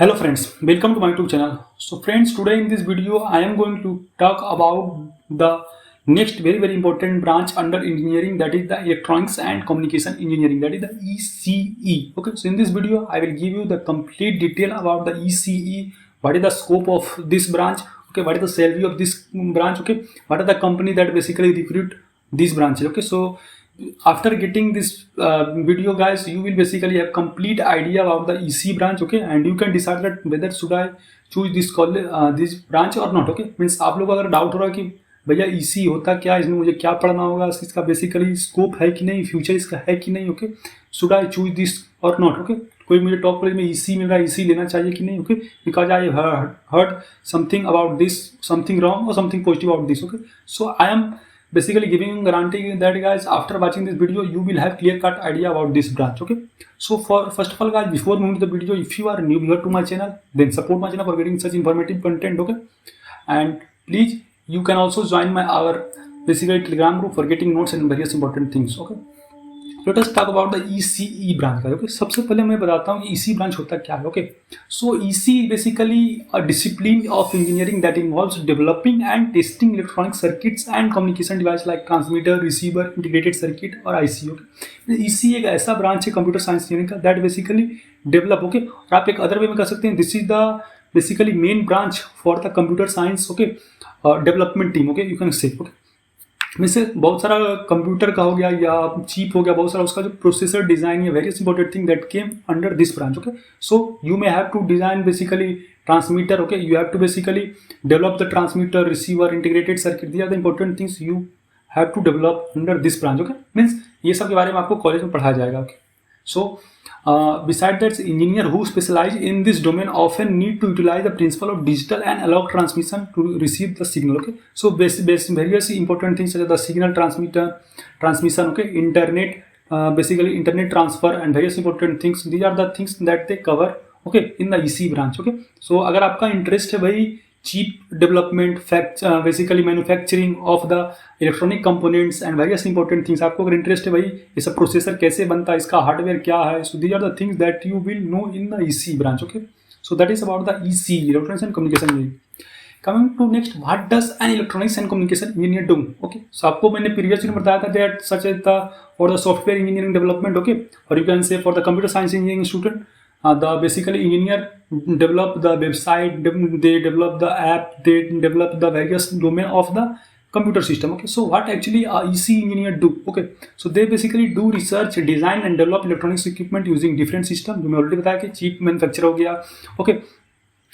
Hello friends, welcome to my YouTube channel. So friends, today in this video I am going to talk about the next very important branch under engineering, that is the electronics and communication engineering, that is the ECE. Okay, so in this video I will give you the complete detail about the ECE, what is the scope of this branch, okay, what is the salary of this branch, okay, what are the company that basically recruit this branch. Okay, so after getting this video guys, you will basically have complete idea about the EC branch, okay, and you can decide that whether should I choose this college this branch or not. Okay, means आप लोग अगर doubt हो रहा है कि भैया EC होता क्या, इसमें मुझे क्या पढ़ना होगा, इसका बेसिकली स्कोप है कि नहीं, फ्यूचर इसका है कि नहीं, okay, should I choose this और नॉट. ओके, कोई मुझे टॉप कॉलेज में EC मिल रहा है, EC लेना चाहिए कि नहीं, okay, because I heard something about this, something wrong और something positive about this. Okay, so I am basically giving you guarantee that guys, after watching this video you will have clear cut idea about this branch. Okay, so for first of all guys, before moving to the video, if you are new here to my channel, then support my channel for getting such informative content. Okay, and please you can also join our basically telegram group for getting notes and various important things. Okay, let us talk about the ECE branch. Okay, सबसे पहले मैं बताता हूँ कि EC branch होता क्या है. Okay, so EC basically a discipline of engineering that involves developing and testing electronic circuits and communication device like transmitter, receiver, integrated circuit और IC. Okay, EC एक ऐसा branch है computer science engineering का that basically develop. Okay, और आप एक other way में कर सकते हैं, this is the basically main branch for the computer science. Okay, development team. Okay, you can say. Okay, वैसे बहुत सारा कंप्यूटर का हो गया या चीप हो गया, बहुत सारा उसका जो प्रोसेसर डिजाइन या various important thing that came under this branch. Okay, so you may have to design basically transmitter. Okay, you have to basically develop the transmitter, receiver, integrated circuit. These are the important things you have to develop under this branch. Okay, means ये सब के बारे में आपको college में पढ़ाया जाएगा. Okay, so beside that, engineer who specialize in this domain often need to utilize the principle of digital and analog transmission to receive the signal. Okay, so various important things such as the signal transmission, okay, internet, basically internet transfer and various important things. These are the things that they cover, okay, in the EC branch. Okay, so अगर आपका interest है भाई cheap development, basically manufacturing of the electronic components and various important things, आपको अगर interest है भाई ये सब प्रोसेसर कैसे बनता है, इसका हार्डवेयर क्या है, so these are the things that you will know in the EC branch. Okay, so that is about the EC, electronics and communication engineering. Coming to next, what does an electronics and communication engineer do? Okay, so आपको मैंने previously बताया था that such as the for the software engineering development, okay, or you can say for the computer science engineering student, the basically engineer develop the website, they develop the app, they develop the various domain of the computer system. Okay, so what actually a EC engineer do? Okay, so they basically do research, design and develop electronics equipment using different system. जो मैं already बताया कि cheap manufacture हो गया, okay,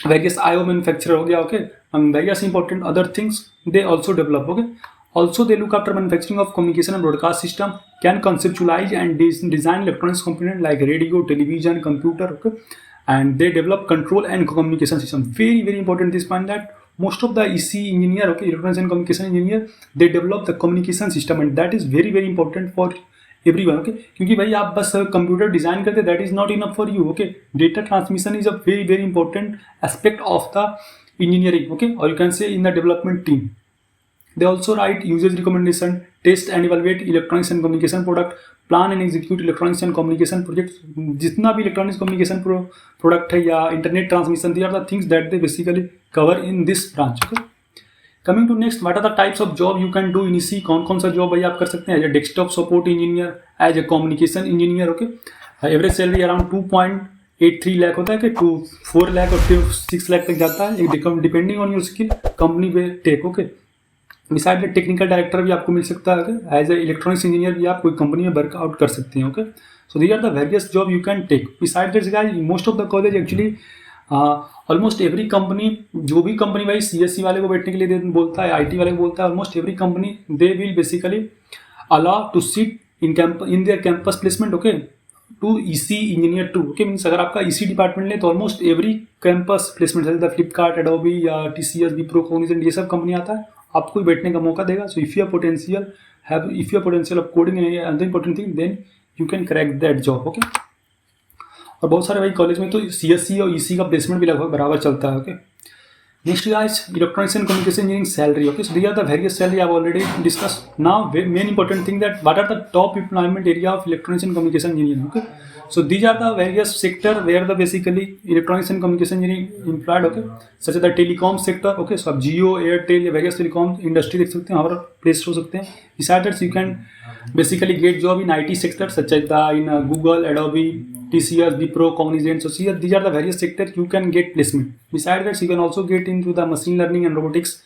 various IO manufacturer हो गया, okay, and various important other things they also develop. Okay, also they look after manufacturing of communication and broadcast system, can conceptualize and design electronics component like radio, television, computer. Okay, and they develop control and communication system. Very important this point that most of the EC engineer, okay, electronics and communication engineer, they develop the communication system, and that is very important for everyone. Okay, क्योंकि भाई आप बस computer design करते, that is not enough for you. Okay, data transmission is a very important aspect of the engineering. Okay, or you can say in the development team. They also write usage recommendation, test and evaluate electronics and communication product, plan and execute electronics and communication projects. जितना भी electronics communication product है या internet transmission, these are the things that they basically cover in this branch. Okay, coming to next, what are the types of job you can do in EC? कौन कौन सा job भाई आप कर सकते हैं? As a desktop support engineer, as a communication engineer. Okay, average salary around 2.83 lakh होता है कि 4 lakh और फिर 6 lakh तक जाता है, depending on your skill, company will take. Okay, beside the technical director भी आपको मिल सकता है. एज ए इलेक्ट्रॉनिक्स इंजीनियर भी आप कोई कंपनी में वर्कआउट कर सकते हैं. Okay, so these are the various job you can take. Beside this guys, most of the college actually almost every company, जो भी कंपनी भाई CSE वाले को बैठने के लिए बोलता है, IT वाले को बोलता है, almost every company they will basically allow to sit in their campus placement. Okay, to EC engineer to. Okay, means अगर आपका EC डिपार्टमेंट ले तो ऑलमोस्ट एवरी कैंपस प्लेसमेंट जैसे फ्लिपकार्ट, एडोबी या TCS, विप्रो, कॉग्निजेंट, ये सब कंपनी आता है, आपको बैठने का मौका देगा. So if you potential of coding and other important thing, then you can crack that job. Okay, और बहुत सारे भाई कॉलेज में तो CSE और EC का प्लेसमेंट भी लगभग बराबर चलता है. Okay, next guys, electronics and communication engineering salary. Okay, so these are the various salary I have already discuss. Now main important thing that what are the top employment area of electronics and communication engineering. Okay, So these are the various sector where the basically electronics and communication engineering employed, okay, such as the telecom sector, okay, so आप Jio, Airtel या various telecom industry देख सकते हैं, और place हो सकते हैं. Besides that, you can basically get job in IT sector such as the in Google, Adobe, TCS, Wipro, Cognizant. So see, these are the various sectors you can get placement. Besides that, you can also get into the machine learning and robotics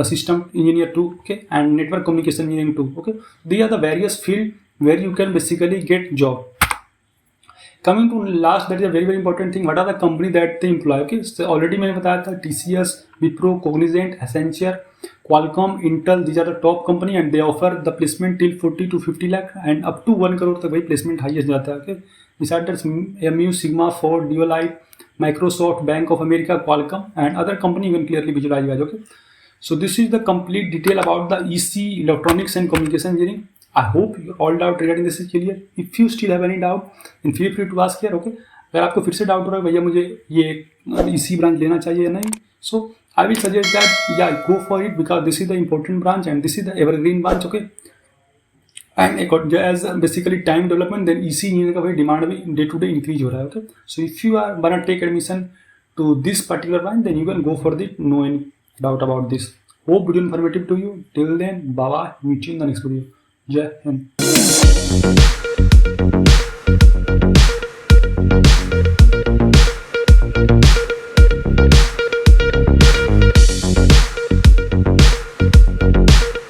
system engineer too, okay, and network communication engineering too, okay. These are the various field where you can basically get job. Coming to last, that is a very very important thing. What are the company that they employ? Okay, so already मैंने बताया था TCS, Wipro, Cognizant, Accenture, Qualcomm, Intel. These are the top company and they offer the placement till 40 to 50 lakh and up to 1 crore तक भाई placement highest जाता है. Okay, besides that, MU, Sigma, Ford, Dualite, Microsoft, Bank of America, Qualcomm and other company you can clearly visualize guys. Okay, so this is the complete detail about the EC, electronics and communication engineering. I hope all doubt regarding this is clear. If you still have any doubt, then feel free to ask here. Okay, अगर आपको फिर से doubt हो रहा है भैया मुझे ये EC ब्रांच लेना चाहिए या नहीं, so I will suggest that yeah, go for it because this is the important branch and this is the evergreen branch. Okay, and as basically time development, then EC engineer का भाई demand भी day to day increase हो रहा है. Okay, so if you are gonna take admission to this particular branch, then you can go for it. No any doubt about this. Hope video informative to you. Till then, bye bye. Meet you in the next video. Jai Hind.